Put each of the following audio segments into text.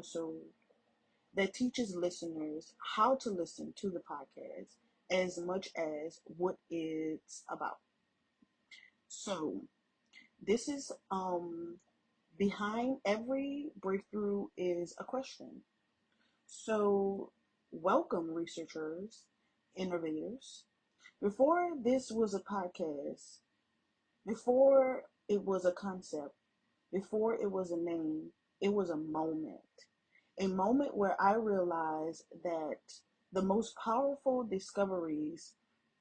episode that teaches listeners how to listen to the podcast as much as what it's about. So, this is behind every breakthrough is a question. So, welcome, researchers, innovators. Before this was a podcast, before it was a concept, before it was a name, it was a moment. A moment where I realized that the most powerful discoveries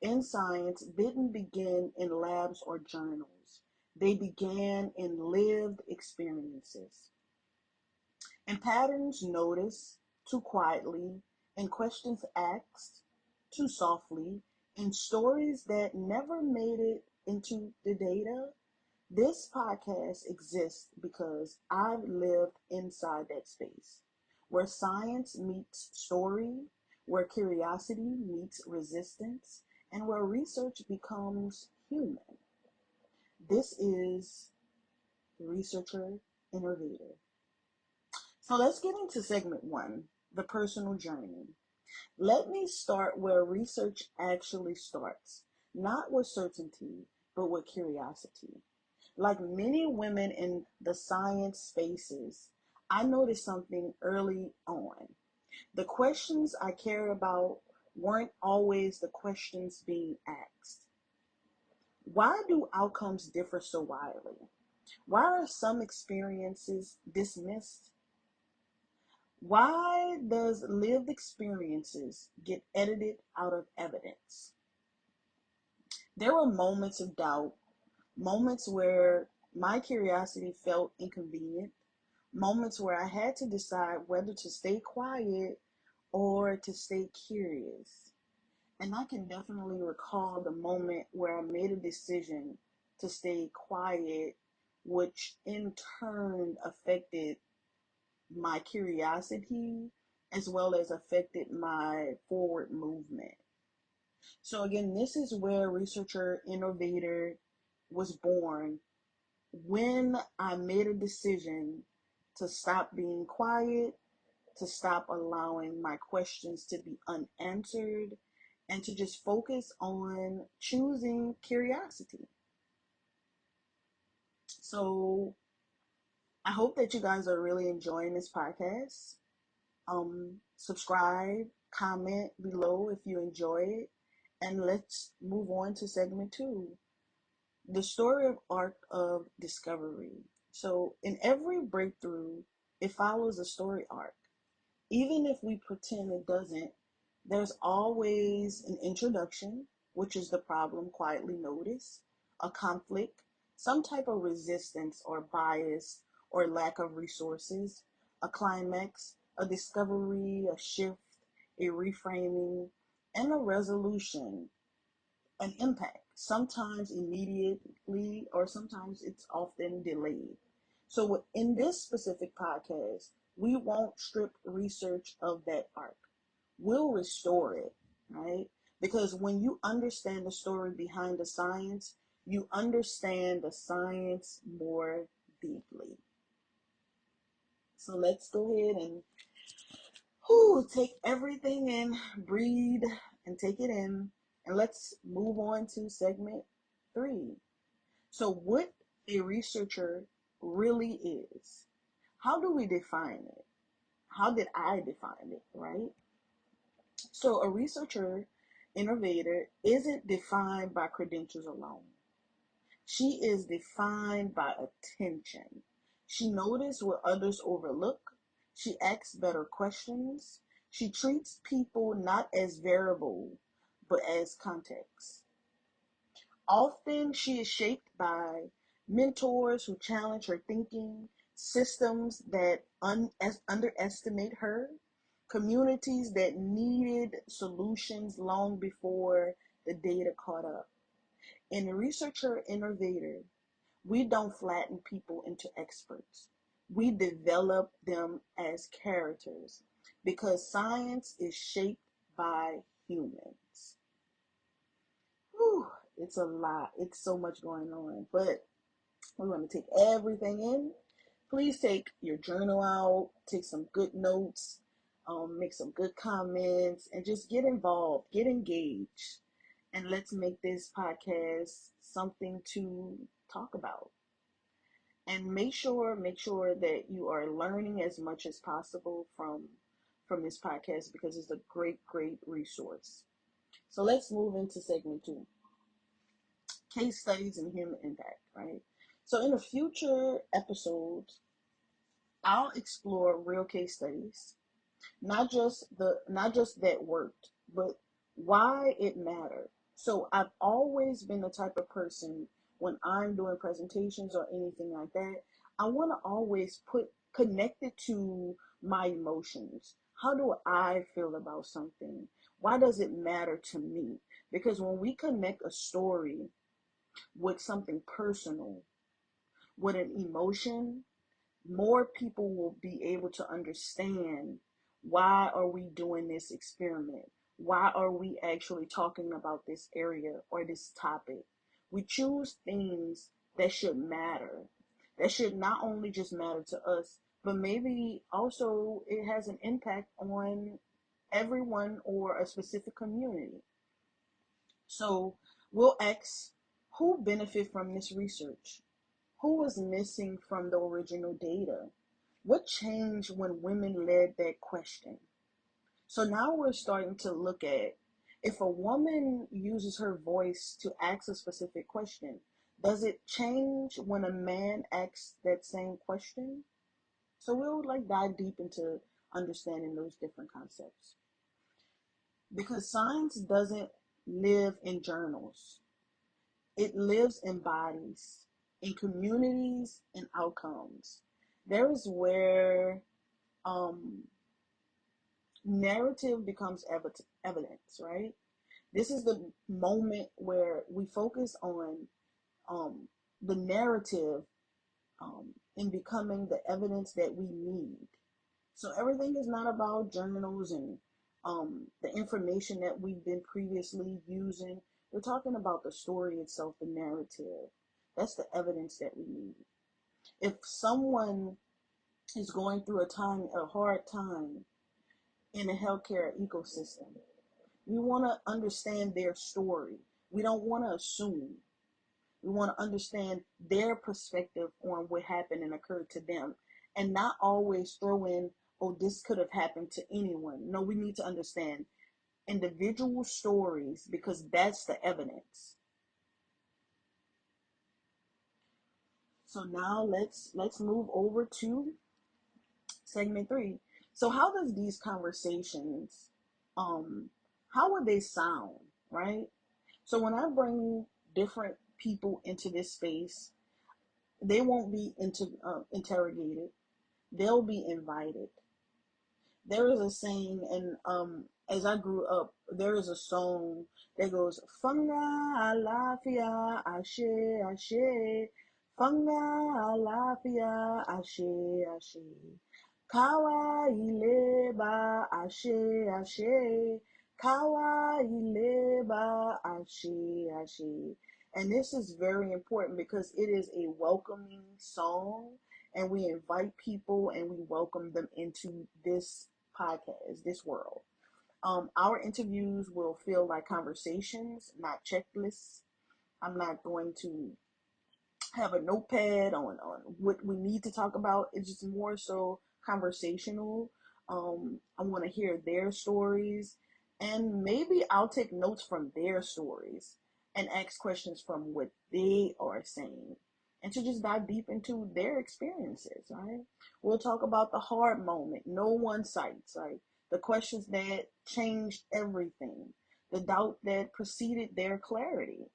in science didn't begin in labs or journals. They began in lived experiences. And patterns noticed too quietly, and questions asked too softly, and stories that never made it into the data. This podcast exists because I've lived inside that space where science meets story, where curiosity meets resistance, and where research becomes human. This is Researcher Innovator. So let's get into segment one, the personal journey. Let me start where research actually starts, not with certainty, but with curiosity. Like many women in the science spaces, I noticed something early on. The questions I cared about weren't always the questions being asked. Why do outcomes differ so widely? Why are some experiences dismissed? Why does lived experiences get edited out of evidence? There were moments of doubt, moments where my curiosity felt inconvenient, moments where I had to decide whether to stay quiet or to stay curious. And I can definitely recall the moment where I made a decision to stay quiet, which in turn affected my curiosity as well as affected my forward movement. So again, this is where Researcher Innovator was born when I made a decision to stop being quiet, to stop allowing my questions to be unanswered, and to just focus on choosing curiosity. So I hope that you guys are really enjoying this podcast. Subscribe, comment below if you enjoy it, and let's move on to segment two, the story of arc of discovery. So in every breakthrough, it follows a story arc. Even if we pretend it doesn't, there's always an introduction, which is the problem quietly noticed, a conflict, some type of resistance or bias or lack of resources, a climax, a discovery, a shift, a reframing, and a resolution, an impact, sometimes immediately or sometimes it's often delayed. So in this specific podcast, we won't strip research of that arc. We'll restore it, right? Because when you understand the story behind the science, you understand the science more deeply. So let's go ahead and take everything in, breathe, and take it in. And let's move on to segment three. So, what a researcher really is. How do we define it? How did I define it, right? So, a researcher innovator isn't defined by credentials alone. She is defined by attention. She notices what others overlook. She asks better questions. She treats people not as variable, but as context. Often she is shaped by mentors who challenge her thinking, systems that underestimate her, communities that needed solutions long before the data caught up. In Researcher Innovator, we don't flatten people into experts. We develop them as characters because science is shaped by humans. Whew, it's a lot. It's so much going on, but we want to take everything in. Please take your journal out, take some good notes, make some good comments, and just get involved, get engaged, and let's make this podcast something to talk about. And make sure that you are learning as much as possible from this podcast because it's a great resource. So let's move into segment 2, case studies and human impact, right? So in the future episodes, I'll explore real case studies, not just that worked, but why it mattered. So I've always been the type of person when I'm doing presentations or anything like that, I want to always put connected to my emotions. How do I feel about something? Why does it matter to me? Because when we connect a story with something personal, with an emotion, more people will be able to understand why are we doing this experiment? Why are we actually talking about this area or this topic? We choose things that should matter, that should not only just matter to us, but maybe also it has an impact on everyone or a specific community. So we'll ask, who benefit from this research? Who was missing from the original data? What changed when women led that question? So now we're starting to look at, if a woman uses her voice to ask a specific question, does it change when a man asks that same question? So we'll dive deep into understanding those different concepts. Because science doesn't live in journals. It lives in bodies, in communities, and outcomes. There is where um, narrative becomes evidence, right? This is the moment where we focus on um, the narrative in becoming the evidence that we need. So everything is not about journals and the information that we've been previously using. We're talking about the story itself, the narrative. That's the evidence that we need. If someone is going through a hard time in a healthcare ecosystem, we want to understand their story. We don't want to assume. We want to understand their perspective on what happened and occurred to them, and not always throw in, oh, this could have happened to anyone. No, we need to understand individual stories because that's the evidence. So now let's move over to segment 3. So how does these conversations, um, how would they sound, right? So when I bring different people into this space, they won't be interrogated. They'll be invited. There is a saying, and as I grew up, there is a song that goes, Fanga alafia ashe ashe, Fanga alafia ashe ashe, Kawa ileba ashe ashe, Kawa ileba ashe ashe. And this is very important because it is a welcoming song, and we invite people and we welcome them into this podcast, this world. Our interviews will feel like conversations, not checklists. I'm not going to have a notepad on what we need to talk about. It's just more so conversational. I want to hear their stories, and maybe I'll take notes from their stories and ask questions from what they are saying, and to just dive deep into their experiences. Right? We'll talk about the hard moment, no one sights, right? The questions that changed everything, the doubt that preceded their clarity,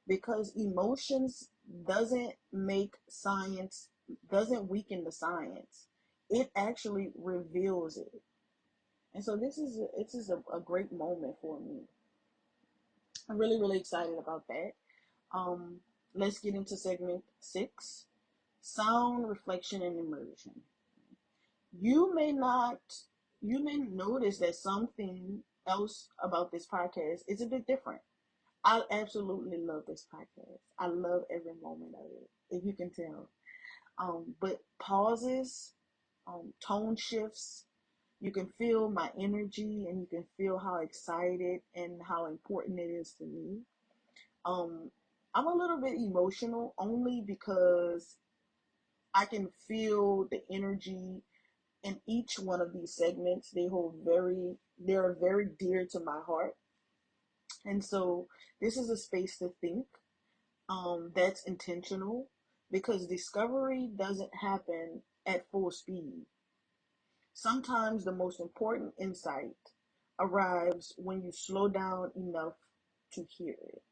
because emotions doesn't make science, doesn't weaken the science, it actually reveals it. And so this is a great moment for me. I'm really excited about that. um let's get into segment 6, sound, reflection, and immersion. you may not you may notice that something else about this podcast is a bit different. I absolutely love this podcast. I love every moment of it, if you can tell. But pauses, tone shifts, you can feel my energy and you can feel how excited and how important it is to me. Um, I'm a little bit emotional only because I can feel the energy in each one of these segments. They're very dear to my heart. And so this is a space to think, that's intentional, because discovery doesn't happen at full speed. Sometimes the most important insight arrives when you slow down enough to hear it.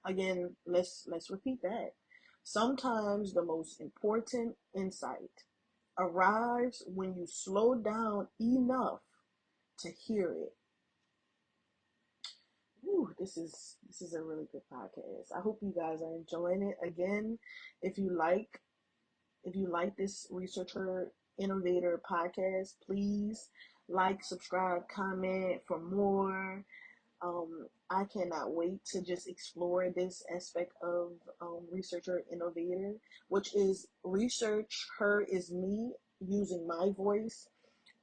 Again, let's repeat that. Sometimes the most important insight arrives when you slow down enough to hear it. Whew, this is a really good podcast. I hope you guys are enjoying it. Again, if you like if you like this Researcher Innovator podcast, please like, subscribe, comment for more. I cannot wait to just explore this aspect of Researcher Innovator, which is research her is me using my voice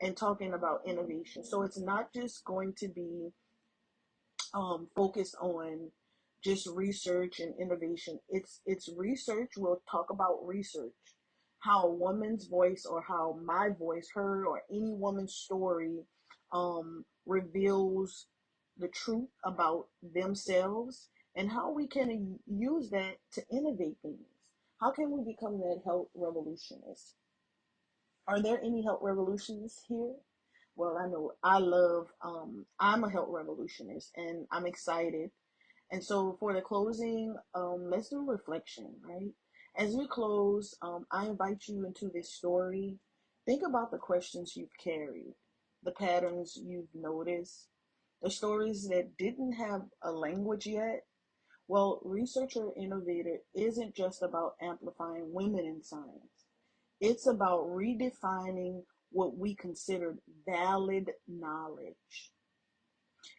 and talking about innovation. So it's not just going to be focused on just research and innovation. It's research. We'll talk about research, how a woman's voice or how my voice, her or any woman's story, reveals the truth about themselves and how we can use that to innovate things. How can we become that health revolutionist? Are there any health revolutions here? Well, I know I'm a health revolutionist and I'm excited. And so for the closing, let's do a reflection, right? As we close, I invite you into this story. Think about the questions you've carried, the patterns you've noticed, the stories that didn't have a language yet. Well, Researcher Innovator isn't just about amplifying women in science. It's about redefining what we considered valid knowledge.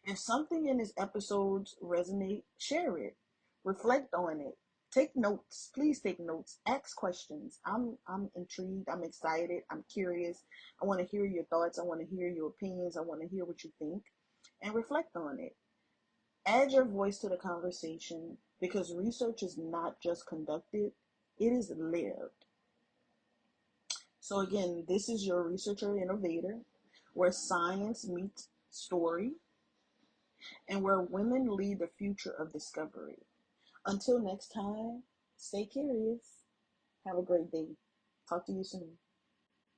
If something in this episode resonates, share it. Reflect on it. Take notes. Please take notes. Ask questions. I'm intrigued. I'm excited. I'm curious. I want to hear your thoughts. I want to hear your opinions. I want to hear what you think. And reflect on it. Add your voice to the conversation because research is not just conducted, it is lived. So again, this is your Researcher Innovator, where science meets story and where women lead the future of discovery. Until next time, stay curious. Have a great day. Talk to you soon.